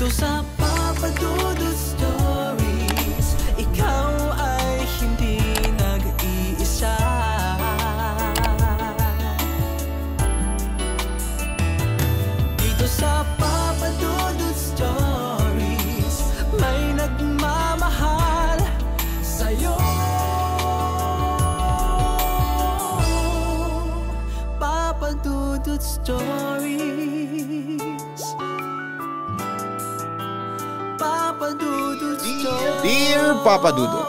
Dito sa Papa Dudut Stories, ikaw ay hindi nag-iisa. Dito sa Papa Dudut Stories, may nagmamahal sa'yo. Papa Dudut Stories, Papa Dudut Stories. Dear Papa Dudut,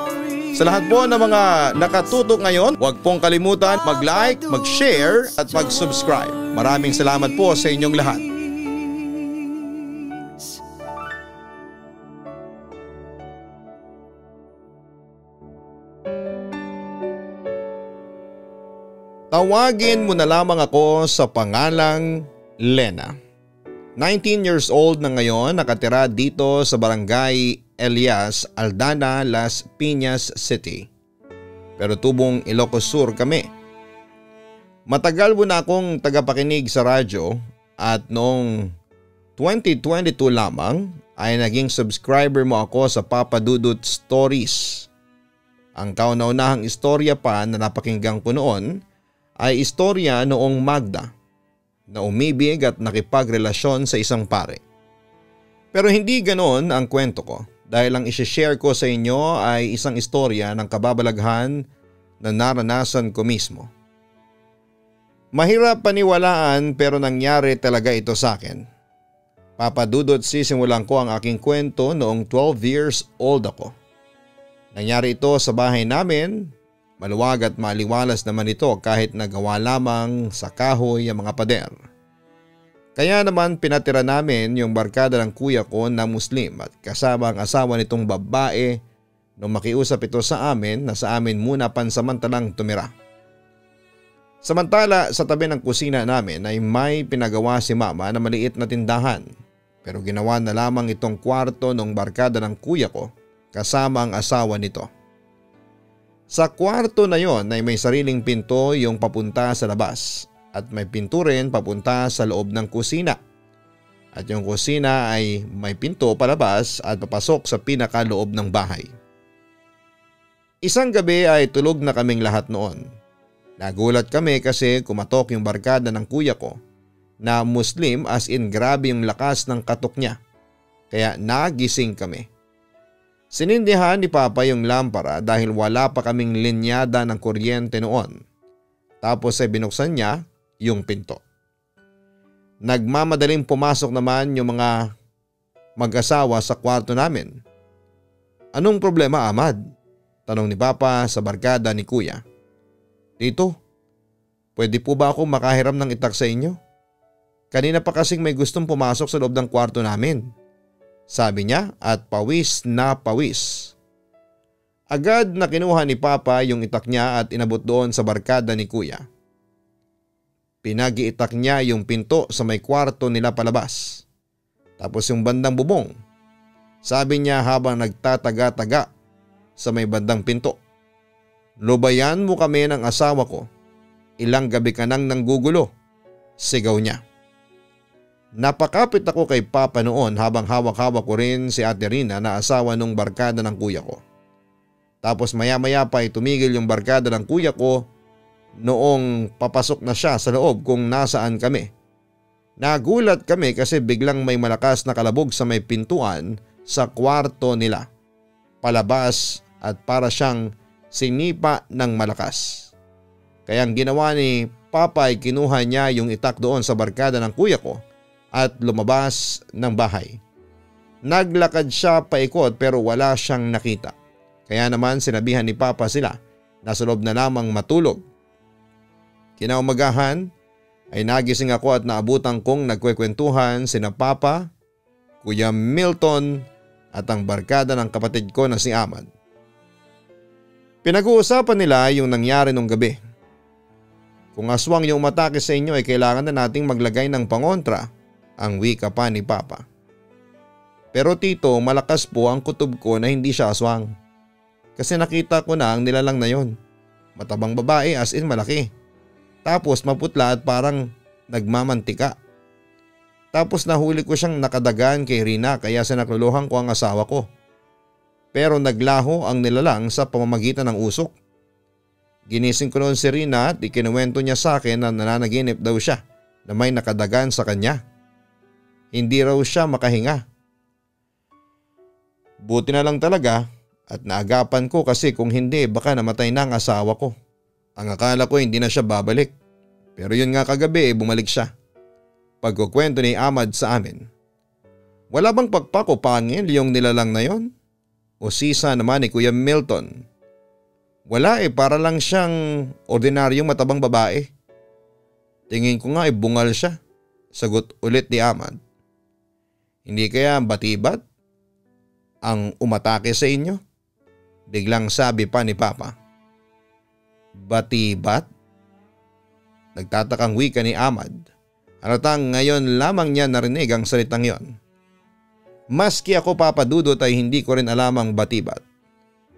sa lahat po ng mga nakatutok ngayon, huwag pong kalimutan mag-like, mag-share at mag-subscribe. Maraming salamat po sa inyong lahat. Tawagin mo na lamang ako sa pangalang Lena. 19 years old na ngayon, nakatira dito sa Barangay Elias, Aldana, Las Piñas City. Pero tubong Ilocos Sur kami. Matagal mo na akong tagapakinig sa radyo at noong 2022 lamang ay naging subscriber mo ako sa Papa Dudut Stories. Ang kauna-unahang istorya pa na napakinggan ko noon ay istorya noong Magda na umibig at nakipagrelasyon sa isang pare. Pero hindi ganoon ang kwento ko dahil ang isishare ko sa inyo ay isang istorya ng kababalaghan na naranasan ko mismo. Mahirap paniwalaan pero nangyari talaga ito sa akin. Papa Dudut, sisimulan ko ang aking kwento noong 12 years old ako. Nangyari ito sa bahay namin. Maluwag at maliwalas naman ito kahit nagawa lamang sa kahoy ang mga pader. Kaya naman pinatira namin yung barkada ng kuya ko na Muslim at kasama ang asawa nitong babae nung makiusap ito sa amin na sa amin muna pansamantalang tumira. Samantala sa tabi ng kusina namin ay may pinagawa si mama na maliit na tindahan pero ginawa na lamang itong kwarto ng barkada ng kuya ko kasama ang asawa nito. Sa kwarto na yon ay may sariling pinto yung papunta sa labas at may pinto rin papunta sa loob ng kusina. At yung kusina ay may pinto palabas at papasok sa pinakaloob ng bahay. Isang gabi ay tulog na kaming lahat noon. Nagulat kami kasi kumatok yung barkada ng kuya ko na Muslim, as in grabe yung lakas ng katok niya. Kaya nagising kami. Sinindihan ni Papa yung lampara dahil wala pa kaming linyada ng kuryente noon. Tapos ay binuksan niya yung pinto. Nagmamadaling pumasok naman yung mga mag-asawa sa kwarto namin. "Anong problema, Ahmad?" tanong ni Papa sa barkada ni Kuya. "Tito, pwede po ba ako makahiram ng itak sa inyo? Kanina pa kasing may gustong pumasok sa loob ng kwarto namin," sabi niya at pawis na pawis. Agad na kinuha ni Papa yung itak niya at inabot doon sa barkada ni Kuya. Pinag-iitak niya yung pinto sa may kwarto nila palabas. Tapos yung bandang bubong. Sabi niya habang nagtataga-taga sa may bandang pinto. "Lubayan mo kami ng asawa ko. Ilang gabi ka nang nanggugulo," sigaw niya. Napakapit ako kay Papa noon habang hawak-hawak ko rin si Ate Rina na asawa nung barkada ng kuya ko. Tapos maya-maya pa ay tumigil yung barkada ng kuya ko noong papasok na siya sa loob kung nasaan kami. Nagulat kami kasi biglang may malakas na kalabog sa may pintuan sa kwarto nila. Palabas at para siyang sinipa ng malakas. Kaya ang ginawa ni Papa ay kinuha niya yung itak doon sa barkada ng kuya ko at lumabas ng bahay. Naglakad siya paikot pero wala siyang nakita. Kaya naman sinabihan ni Papa sila na sa loob na lamang matulog. Kinaumagahan ay nagising ako at naabutan kong nagkwekwentuhan sina Papa, Kuya Milton at ang barkada ng kapatid ko na si Ahmad. Pinag-uusapan nila yung nangyari nung gabi. Kung aswang yung umatake sa inyo ay kailangan na nating maglagay ng pangontra, ang wika pa ni Papa. Pero tito, malakas po ang kutob ko na hindi siya aswang. Kasi nakita ko na ang nilalang na yon. Matabang babae as in malaki. Tapos maputla at parang nagmamantika. Tapos nahuli ko siyang nakadagan kay Rina kaya sinakluluhan ko ang asawa ko. Pero naglaho ang nilalang sa pamamagitan ng usok. Ginising ko noon si Rina at ikinuwento niya sa akin na nananaginip daw siya na may nakadagan sa kanya. Hindi raw siya makahinga. Buti na lang talaga at naagapan ko kasi kung hindi baka namatay na ang asawa ko. Ang akala ko hindi na siya babalik. Pero yun nga kagabi bumalik siya. Pagkukwento ni Ahmad sa amin. Wala bang pagpako pangil yung nilalang na yon? O sisa naman ni Kuya Milton? Wala para lang siyang ordinaryong matabang babae. Tingin ko nga bungal siya. Sagot ulit ni Ahmad. Hindi kaya batibat ang umatake sa inyo? Biglang sabi pa ni Papa. Batibat? Nagtatakang wika ni Ahmad. Halatang ngayon lamang niya narinig ang salitang yon. Maski ako Papa Dudut ay hindi ko rin alam ang batibat.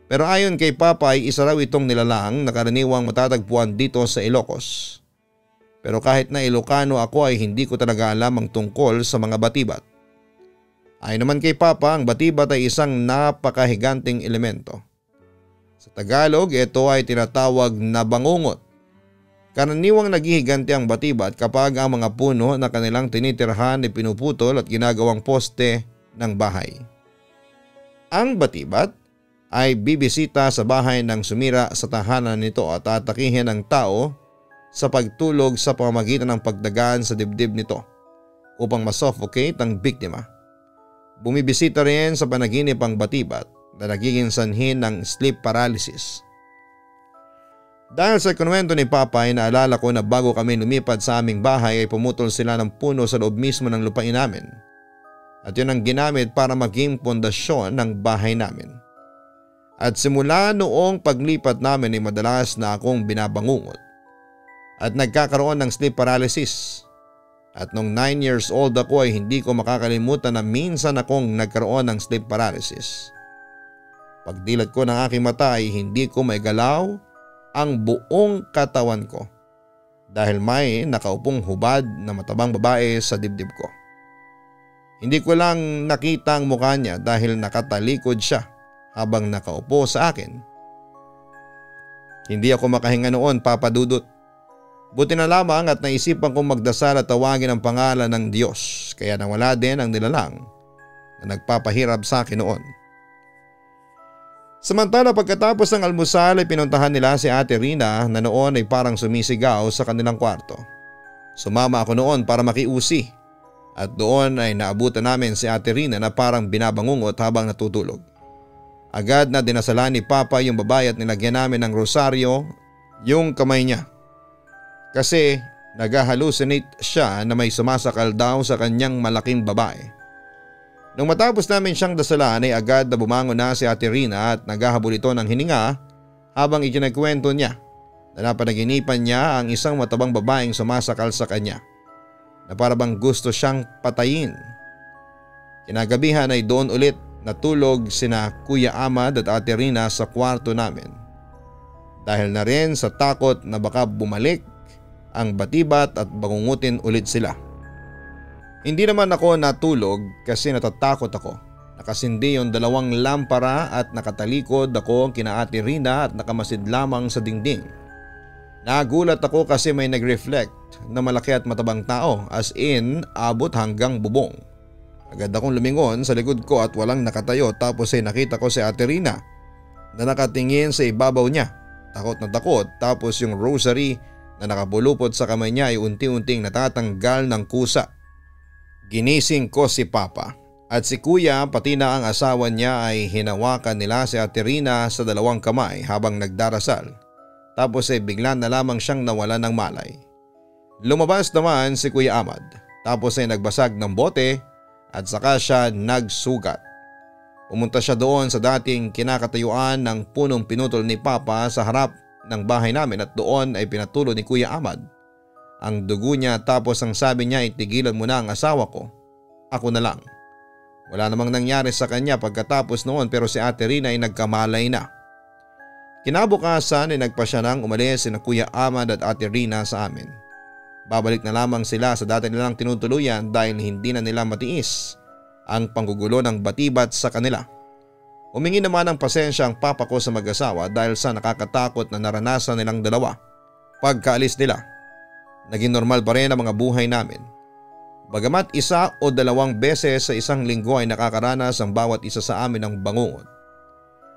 Pero ayon kay Papa ay isa raw itong nilalang na karaniwang matatagpuan dito sa Ilocos. Pero kahit na Ilocano ako ay hindi ko talaga alam ang tungkol sa mga batibat. Ayon naman kay Papa, ang batibat ay isang napakahiganting elemento. Sa Tagalog, ito ay tinatawag na bangungot. Karaniwang naghihiganti ang batibat kapag ang mga puno na kanilang tinitirhan ay pinuputol at ginagawang poste ng bahay. Ang batibat ay bibisita sa bahay ng sumira sa tahanan nito at atakihin ang tao sa pagtulog sa pamamagitan ng pagdagan sa dibdib nito upang masuffocate ang biktima. Bumibisita rin sa panaginip ang batibat na nagiging sanhin ng sleep paralysis. Dahil sa kinuwento ni Papa ay naalala ko na bago kami lumipat sa aming bahay ay pumutol sila ng puno sa loob mismo ng lupain namin. At yun ang ginamit para maging pundasyon ng bahay namin. At simula noong paglipat namin ay madalas na akong binabangungot. At nagkakaroon ng sleep paralysis. At nung 9 years old ako ay hindi ko makakalimutan na minsan akong nagkaroon ng sleep paralysis. Pagdilat ko ng aking mata ay hindi ko maigalaw ang buong katawan ko dahil may nakaupong hubad na matabang babae sa dibdib ko. Hindi ko lang nakita ang mukha niya dahil nakatalikod siya habang nakaupo sa akin. Hindi ako makahinga noon, Papa Dudut. Buti na lamang at naisipan kong magdasal at tawagin ang pangalan ng Diyos kaya nawala din ang nilalang na nagpapahirap sa akin noon. Samantala pagkatapos ng almusal ay pinuntahan nila si Ate Rina na noon ay parang sumisigaw sa kanilang kwarto. Sumama ako noon para makiusi at doon ay naabutan namin si Ate Rina na parang binabangungot habang natutulog. Agad na dinasalan ni Papa yung babae at nilagyan namin ng rosaryo yung kamay niya. Kasi nag-hallucinate siya na may sumasakal daw sa kanyang malaking babae. Nung matapos namin siyang dasalan ay agad na bumangon na si Ate Rina at naghahabol ito ng hininga habang ikinagkwento niya na napanaginipan niya ang isang matabang babaeng sumasakal sa kanya na parabang gusto siyang patayin. Kinagabihan ay doon ulit natulog sina Kuya Ahmad at Ate Rina sa kwarto namin. Dahil na rin sa takot na baka bumalik ang batibat at bangungutin ulit sila. Hindi naman ako natulog kasi natatakot ako. Nakasindi yung 2 lampara at nakatalikod ako kina Ate Rina at nakamasid lamang sa dingding. Nagulat ako kasi may nag-reflect na malaki at matabang tao as in abot hanggang bubong. Agad akong lumingon sa likod ko at walang nakatayo tapos ay nakita ko si Ate Rina na nakatingin sa ibabaw niya. Takot na takot tapos yung rosary na nakabulupot sa kamay niya ay unti-unting natatanggal ng kusa. Ginising ko si Papa at si Kuya pati na ang asawa niya ay hinawakan nila si Ate Rina sa 2 kamay habang nagdarasal. Tapos ay bigla na lamang siyang nawalan ng malay. Lumabas naman si Kuya Ahmad tapos ay nagbasag ng bote at saka siya nagsugat. Pumunta siya doon sa dating kinakatayuan ng punong pinutol ni Papa sa harap ng bahay namin at doon ay pinatulo ni Kuya Ahmad ang dugo niya tapos ang sabi niya ay tigilan mo na ang asawa ko. Ako na lang. Wala namang nangyari sa kanya pagkatapos noon pero si Ate Rina ay nagkamalay na. Kinabukasan ay nagpa siya nang umalis sina Kuya Ahmad at Ate Rina sa amin. Babalik na lamang sila sa dati nilang tinutuluyan dahil hindi na nila matiis ang panggugulo ng batibat sa kanila. Humingi naman ng pasensya ang papa ko sa mag-asawa dahil sa nakakatakot na naranasan nilang dalawa. Pagkaalis nila, naging normal pa rin ang mga buhay namin. Bagamat 1 o 2 beses sa isang linggo ay nakakaranas ang bawat isa sa amin ng bangungot.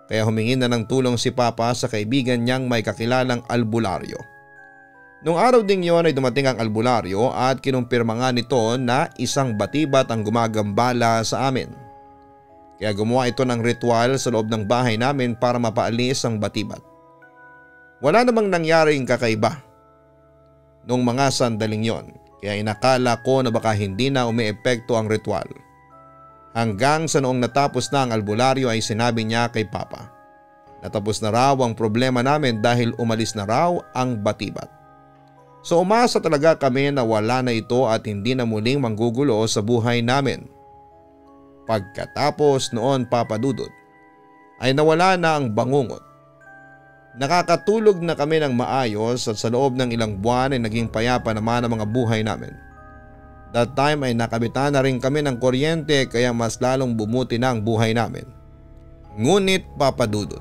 Kaya humingi na ng tulong si papa sa kaibigan niyang may kakilalang albularyo. Nung araw ding yon ay dumating ang albularyo at kinumpirma nga nito na isang batibat ang gumagambala sa amin. Kaya gumawa ito ng ritual sa loob ng bahay namin para mapaalis ang batibat. Wala namang nangyaring kakaiba nung mga sandaling yon, kaya inakala ko na baka hindi na umiepekto ang ritual. Hanggang sa noong natapos na ang albularyo ay sinabi niya kay papa. Natapos na raw ang problema namin dahil umalis na raw ang batibat. So umasa talaga kami na wala na ito at hindi na muling manggugulo sa buhay namin. Pagkatapos noon, Papa Dudut, ay nawala na ang bangungot. Nakakatulog na kami ng maayos at sa loob ng ilang buwan ay naging payapa naman ang mga buhay namin. That time ay nakabitan na rin kami ng kuryente kaya mas lalong bumuti na ang buhay namin. Ngunit Papa Dudut,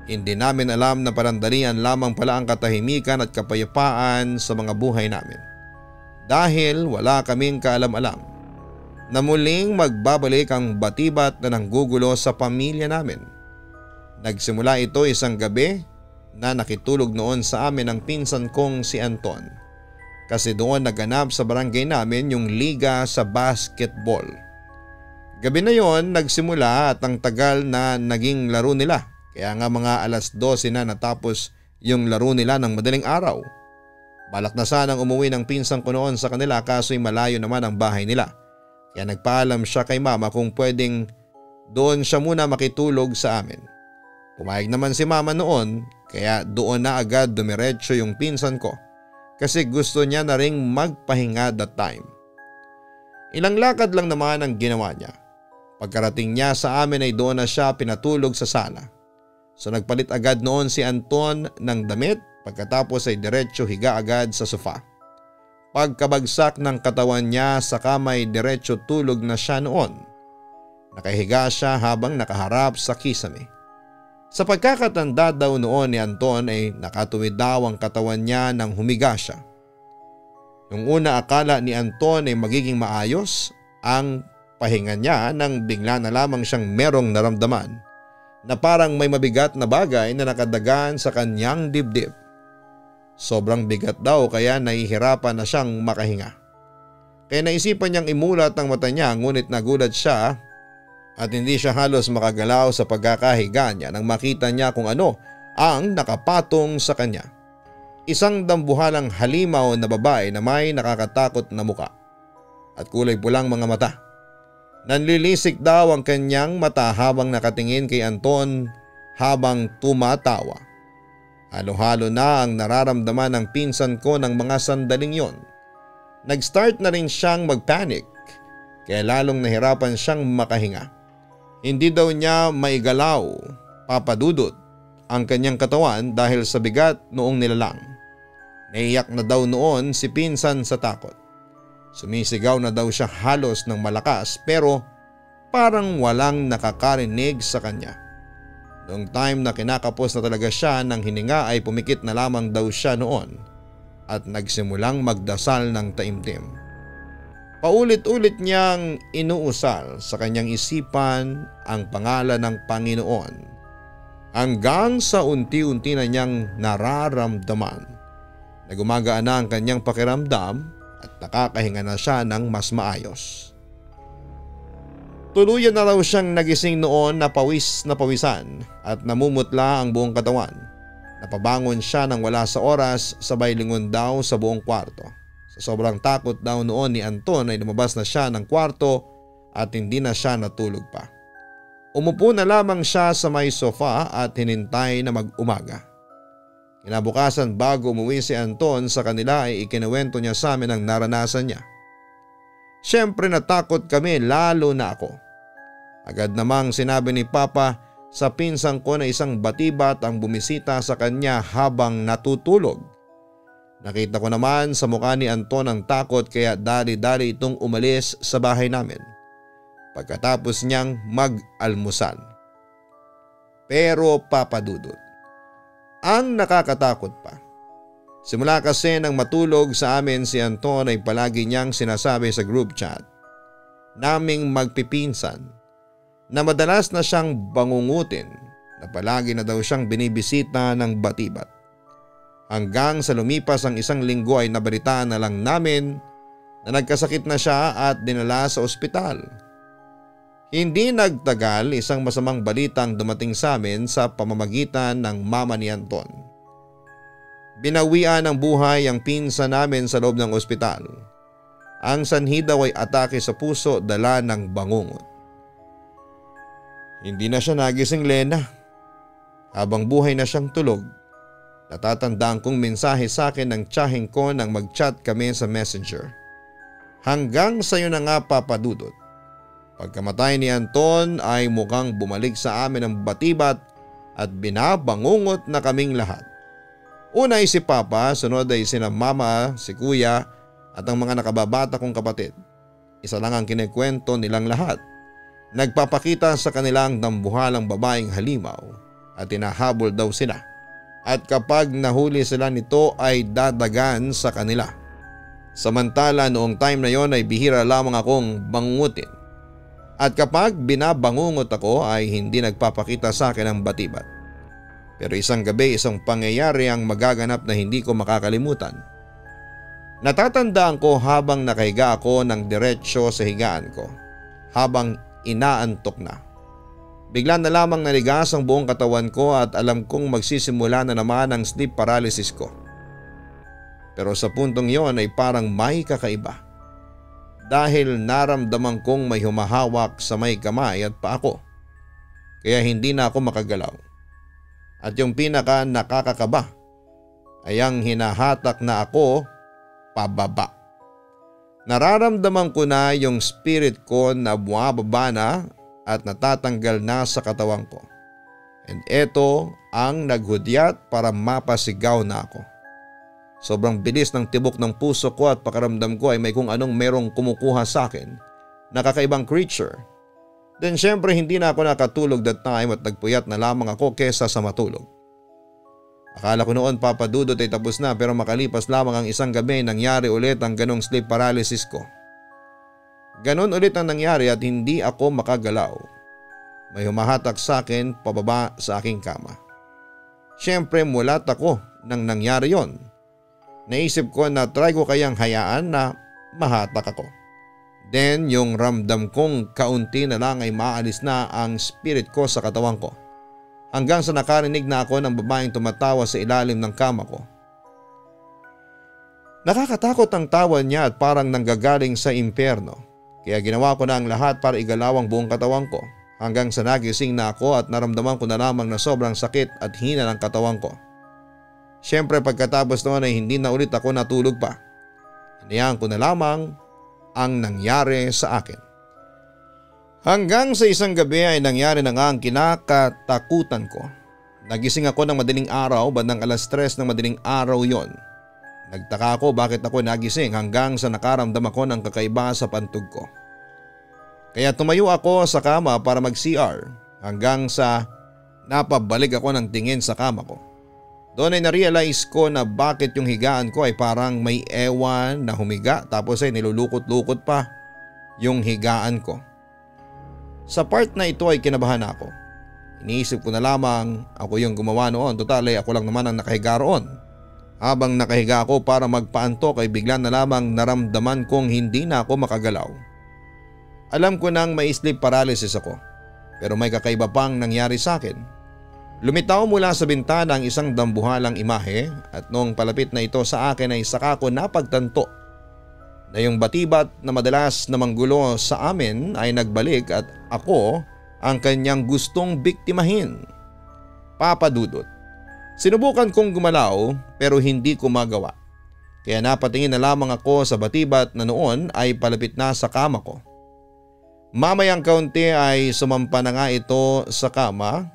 hindi namin alam na parandalian lamang pala ang katahimikan at kapayapaan sa mga buhay namin. Dahil wala kaming kaalam-alam na muling magbabalik ang batibat na nanggugulo sa pamilya namin. Nagsimula ito isang gabi na nakitulog noon sa amin ang pinsan kong si Anton. Kasi doon naganap sa barangay namin yung liga sa basketball. Gabi na yon nagsimula at ang tagal na naging laro nila. Kaya nga mga 12:00 na natapos yung laro nila ng madaling araw. Balak na sanang umuwi ng pinsan ko noon sa kanila kaso'y malayo naman ang bahay nila. Kaya nagpaalam siya kay mama kung pwedeng doon siya muna makitulog sa amin. Pumayag naman si mama noon kaya doon na agad dumiretso yung pinsan ko kasi gusto niya na ring magpahinga that time. Ilang lakad lang naman ang ginawa niya. Pagkarating niya sa amin ay doon na siya pinatulog sa sala. So nagpalit agad noon si Anton ng damit pagkatapos ay diretso higa agad sa sofa. Pagkabagsak ng katawan niya sa kamay diretso tulog na siya noon. Nakahiga siya habang nakaharap sa kisame. Sa pagkakatanda daw noon ni Anton ay nakatuwid daw ang katawan niya nang humiga siya. Nung una akala ni Anton ay magiging maayos ang pahinga niya nang bigla na lamang siyang merong naramdaman na parang may mabigat na bagay na nakadagan sa kanyang dibdib. Sobrang bigat daw kaya nahihirapan na siyang makahinga. Kaya naisipan niyang imulat ang mata niya ngunit nagulat siya at hindi siya halos makagalaw sa pagkakahiga niya nang makita niya kung ano ang nakapatong sa kanya. Isang dambuhalang halimaw na babae na may nakakatakot na muka at kulay pulang mga mata. Nanlilisik daw ang kanyang mata habang nakatingin kay Anton habang tumatawa. Halo-halo na ang nararamdaman ng pinsan ko ng mga sandaling yon. Nag-start na rin siyang magpanic kaya lalong nahirapan siyang makahinga. Hindi daw niya maigalaw, Papa Dudut, ang kanyang katawan dahil sa bigat noong nilalang. Naiyak na daw noon si pinsan sa takot. Sumisigaw na daw siya halos ng malakas pero parang walang nakakarinig sa kanya. Noong time na kinakapos na talaga siya ng hininga ay pumikit na lamang daw siya noon at nagsimulang magdasal ng taimtim. Paulit-ulit niyang inuusal sa kanyang isipan ang pangalan ng Panginoon hanggang sa unti-unti na niyang nararamdaman na gumagaan na ang kanyang pakiramdam at nakakahinga na siya ng mas maayos. Tuluyan na raw siyang nagising noon na pawisan at namumutla ang buong katawan. Napabangon siya nang wala sa oras, sabay lingon daw sa buong kwarto. Sa sobrang takot daw noon ni Anton ay lumabas na siya ng kwarto at hindi na siya natulog pa. Umupo na lamang siya sa may sofa at hinintay na mag-umaga. Kinabukasan bago umuwi si Anton sa kanila ay ikinuwento niya sa amin ang naranasan niya. Siyempre natakot kami lalo na ako. Agad namang sinabi ni Papa sa pinsan ko na isang batibat ang bumisita sa kanya habang natutulog. Nakita ko naman sa mukha ni Anton ang takot kaya dali-dali itong umalis sa bahay namin pagkatapos niyang mag-almusal. Pero Papa Dudut, ang nakakatakot pa, simula kasi nang matulog sa amin si Anton ay palagi niyang sinasabi sa group chat naming magpipinsan na madalas na siyang bangungutin na palagi na daw siyang binibisita ng Batibat. Hanggang sa lumipas ang 1 linggo ay nabalitaan na lang namin na nagkasakit na siya at dinala sa ospital. Hindi nagtagal, isang masamang balitang dumating sa amin sa pamamagitan ng mama ni Anton. Binawian ng buhay ang pinsan namin sa loob ng ospital. Ang sanhi daw ay atake sa puso dala ng bangungot. Hindi na siya nagising, Lena. Habang buhay na siyang tulog, natatandaan kong mensahe sa akin ng tiyaheng ko nang mag-chat kami sa messenger. Hanggang sayo na nga, Papa Dudut. Pagkamatay ni Anton ay mukhang bumalik sa amin ang Batibat at binabangungot na kaming lahat. Una ay si Papa, sunod ay sina Mama, si Kuya at ang mga nakababata kong kapatid. Isa lang ang kinikwento nilang lahat. Nagpapakita sa kanilang dambuhalang babaeng halimaw at tinahabol daw sila. At kapag nahuli sila nito ay dadagan sa kanila. Samantala noong time na yon ay bihira lamang akong bangungutin. At kapag binabangungot ako ay hindi nagpapakita sa akin ang Batibat. Pero isang gabi isang pangyayari ang magaganap na hindi ko makakalimutan. Natatandaan ko habang nakahiga ako ng diretsyo sa higaan ko. Habang inaantok na. Bigla na lamang naligas ang buong katawan ko at alam kong magsisimula na naman ang sleep paralysis ko. Pero sa puntong yon ay parang may kakaiba. Dahil naramdaman kong may humahawak sa may kamay at paa ko. Kaya hindi na ako makagalaw. At yung pinaka nakakakaba ay ang hinahatak na ako pababa. Nararamdaman ko na yung spirit ko na bumababa na at natatanggal na sa katawan ko. And eto ang naghudyat para mapasigaw na ako. Sobrang bilis ng tibok ng puso ko at pakiramdam ko ay may kung anong merong kumukuha sa akin na kakaibang creature. Then syempre hindi na ako nakatulog that time at nagpuyat na lamang ako kesa sa matulog. Akala ko noon, Papa Dudut, ay tapos na, pero makalipas lamang ang isang gabi nangyari ulit ang ganong sleep paralysis ko. Ganon ulit ang nangyari at hindi ako makagalaw. May humahatak sa akin pababa sa aking kama. Syempre mulat ako nang nangyari yon. Naisip ko na try ko kayang hayaan na mahatak ako. Then yung ramdam kong kaunti na lang ay maalis na ang spirit ko sa katawan ko. Hanggang sa nakarinig na ako ng babaeng tumatawa sa ilalim ng kama ko. Nakakatakot ang tawa niya at parang nanggagaling sa impyerno. Kaya ginawa ko na ang lahat para igalaw ang buong katawan ko. Hanggang sa nagising na ako at naramdaman ko na lamang na sobrang sakit at hina ng katawan ko. Siyempre pagkatapos noon ay hindi na ulit ako natulog pa. Hinayaan ko na lamang ang nangyari sa akin. Hanggang sa isang gabi ay nangyari na nga ang kinakatakutan ko. Nagising ako ng madaling araw, bandang 3:00 ng madaling araw yon. Nagtaka ako bakit ako nagising hanggang sa nakaramdam ako ng kakaiba sa pantog ko. Kaya tumayo ako sa kama para mag-CR hanggang sa napabalik ako ng tingin sa kama ko. Doon ay na-realize ko na bakit yung higaan ko ay parang may ewan na humiga tapos ay nilulukot-lukot pa yung higaan ko. Sa part na ito ay kinabahan ako. Iniisip ko na lamang ako yung gumawa noon, total ay ako lang naman ang nakahiga roon. Habang nakahiga ako para magpaantok ay bigla na lamang naramdaman kong hindi na ako makagalaw. Alam ko nang may sleep paralysis ako, pero may kakaiba pang nangyari sa akin. Lumitaw mula sa bintana ang isang dambuhalang imahe at noong palapit na ito sa akin ay saka ko napagtanto na yung Batibat na madalas na manggulo sa amin ay nagbalik at ako ang kanyang gustong biktimahin. Papa Dudut, sinubukan kong gumalaw pero hindi ko magawa. Kaya napatingin na lamang ako sa Batibat na noon ay palapit na sa kama ko. Mamayang kaunti ay sumampa na nga ito sa kama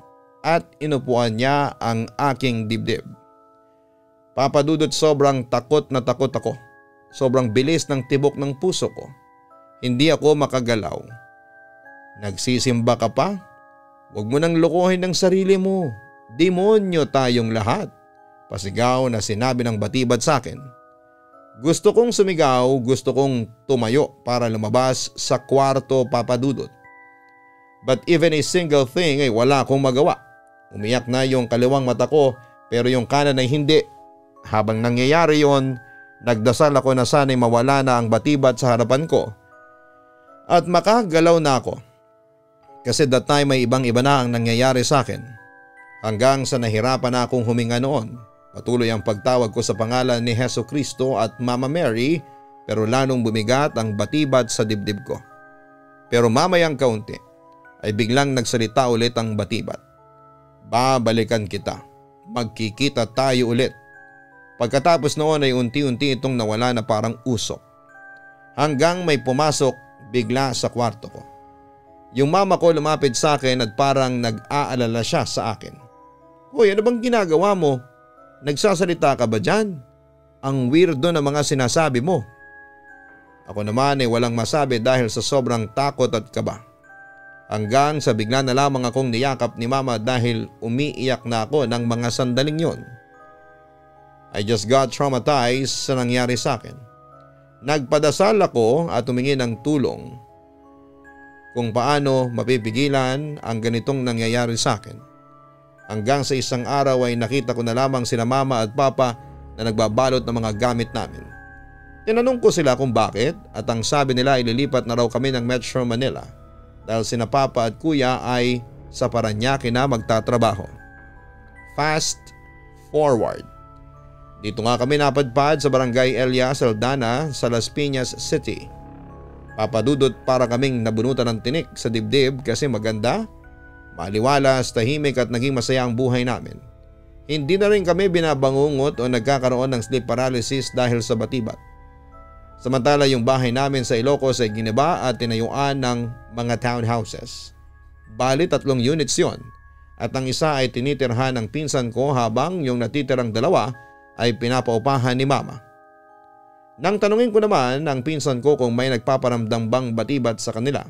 at inupuan niya ang aking dibdib. Papa Dudut, sobrang takot na takot ako. Sobrang bilis ng tibok ng puso ko. Hindi ako makagalaw. Nagsisimba ka pa? Huwag mo nang lokohin ang sarili mo. Demonyo tayong lahat. Pasigaw na sinabi ng Batibad sa akin. Gusto kong sumigaw, gusto kong tumayo para lumabas sa kwarto, Papa Dudut. But even a single thing ay wala akong magawa. Umiyak na yung kaliwang mata ko pero yung kanan ay hindi. Habang nangyayari yon, nagdasal ako na sana'y mawala na ang Batibad sa harapan ko. At makagalaw na ako. Kasi that time ay ibang-iba na ang nangyayari sa akin. Hanggang sa nahirapan na akong huminga noon. Patuloy ang pagtawag ko sa pangalan ni Jesucristo at Mama Mary pero lalong bumigat ang Batibad sa dibdib ko. Pero mamayang kaunti ay biglang nagsalita ulit ang Batibad. Babalikan kita. Magkikita tayo ulit. Pagkatapos noon ay unti-unti itong nawala na parang usok. Hanggang may pumasok bigla sa kwarto ko. Yung mama ko lumapit sa akin at parang nag-aalala siya sa akin. Hoy, ano bang ginagawa mo? Nagsasalita ka ba dyan? Ang weirdo na mga sinasabi mo. Ako naman ay walang masabi dahil sa sobrang takot at kaba. Hanggang sa bigla na lamang akong niyakap ni mama dahil umiiyak na ako ng mga sandaling yon. I just got traumatized sa nangyari sa akin. Nagpadasal ako at humingi ng tulong kung paano mapipigilan ang ganitong nangyayari sa akin. Hanggang sa isang araw ay nakita ko na lamang sina mama at papa na nagbabalot ng mga gamit namin. Tinanong ko sila kung bakit at ang sabi nila ay lilipat na raw kami ng Metro Manila dahil sina papa at kuya ay sa Parañaque na magtatrabaho. Fast forward. Dito nga kami napadpad sa Barangay Elia Saldana sa Las Piñas City. Papa Dudut, para kaming nabunutan ng tinik sa dibdib kasi maganda, maliwalas, tahimik at naging masaya ang buhay namin. Hindi na rin kami binabangungot o nagkakaroon ng sleep paralysis dahil sa Batibad. Samantala yung bahay namin sa Ilocos ay giniba at tinayuan ng mga townhouses. Bali 3 units yon at ang isa ay tinitirhan ng pinsan ko habang yung natitirang 2 ay pinapaupahan ni mama. Nang tanungin ko naman ang pinsan ko kung may nagpaparamdam bang Batibad sa kanila,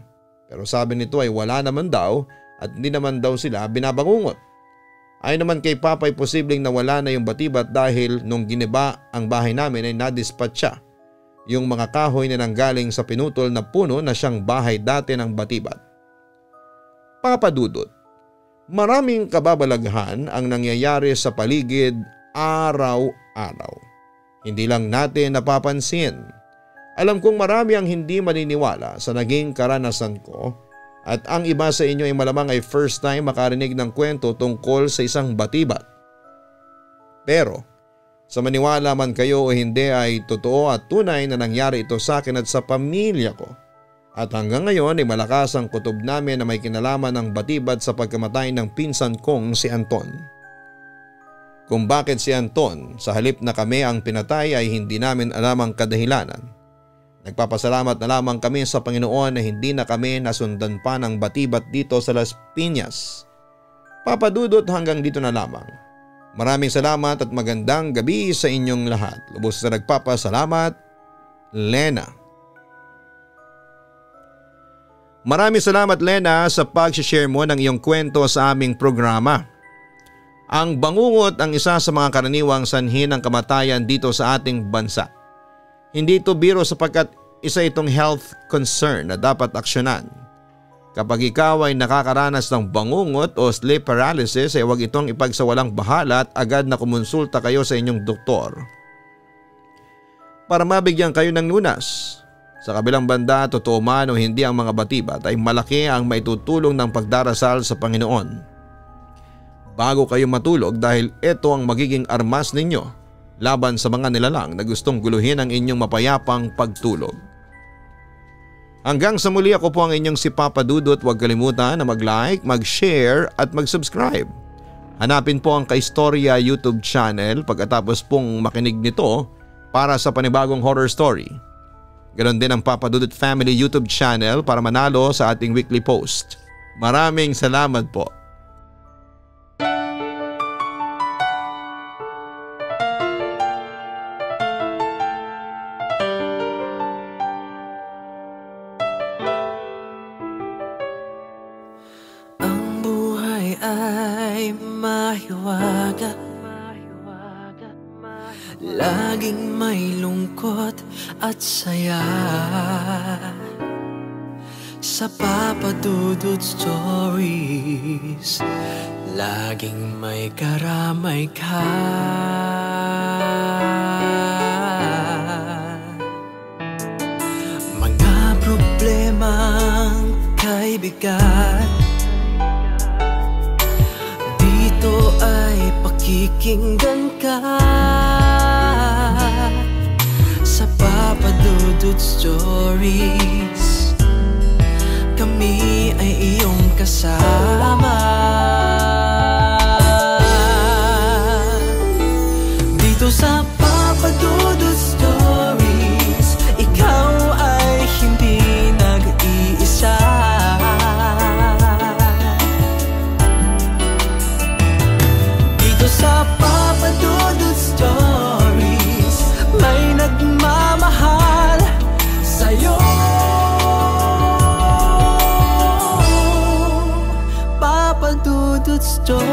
pero sabi nito ay wala naman daw at hindi naman daw sila binabangungot. Ayon naman kay Papa ay posibleng nawala na yung Batibad dahil nung giniba ang bahay namin ay nadispatcha yung mga kahoy na nanggaling sa pinutol na puno na siyang bahay dati ng Batibad. Papa Dudut, maraming kababalaghan ang nangyayari sa paligid araw-araw. Hindi lang natin napapansin. Alam kong marami ang hindi maniniwala sa naging karanasan ko at ang iba sa inyo ay malamang ay first time makarinig ng kwento tungkol sa isang Batibad. Pero sa maniwala man kayo o hindi ay totoo at tunay na nangyari ito sa akin at sa pamilya ko. At hanggang ngayon ay malakas ang kutob namin na may kinalaman ng Batibad sa pagkamatay ng pinsan kong si Anton. Kung bakit si Anton sa halip na kami ang pinatay ay hindi namin alam ang kadahilanan. Nagpapasalamat na lamang kami sa Panginoon na hindi na kami nasundan pa ng Batibad dito sa Las Piñas. Papa Dudut, hanggang dito na lamang. Maraming salamat at magandang gabi sa inyong lahat. Lubos na nagpapasalamat, Lena. Maraming salamat, Lena, sa pag-share mo ng iyong kwento sa aming programa. Ang bangungot ang isa sa mga karaniwang sanhi ng kamatayan dito sa ating bansa. Hindi ito biro sapagkat isa itong health concern na dapat aksyonan. Kapag ikaw ay nakakaranas ng bangungot o sleep paralysis ay huwag itong ipagsawalang bahala at agad na kumonsulta kayo sa inyong doktor para mabigyan kayo ng lunas. Sa kabilang banda, totoo man o hindi ang mga Batibad ay malaki ang maitutulong ng pagdarasal sa Panginoon bago kayo matulog dahil ito ang magiging armas ninyo laban sa mga nilalang na gustong guluhin ang inyong mapayapang pagtulog. Hanggang sa muli, ako po ang inyong si Papa Dudut. Huwag kalimutan na mag-like, mag-share at mag-subscribe. Hanapin po ang Kaistorya YouTube channel pagkatapos pong makinig nito para sa panibagong horror story. Ganon din ang Papa Dudut Family YouTube channel para manalo sa ating weekly post. Maraming salamat po. ay mahiwaga, laging may lungkot at saya. Sa Papa Dudut Stories, laging may karamay ka. Mga problemang kay bigat, dito ay pakikinggan ka. Sa Papa Dudut Stories, kami ay iyong kasama. Dito sa Papa Dudut Stories, ikaw ay hindi nag-iisa. Dito sa Papa Dudut Stories, may nagmamahal sa'yo. Papa Dudut Stories.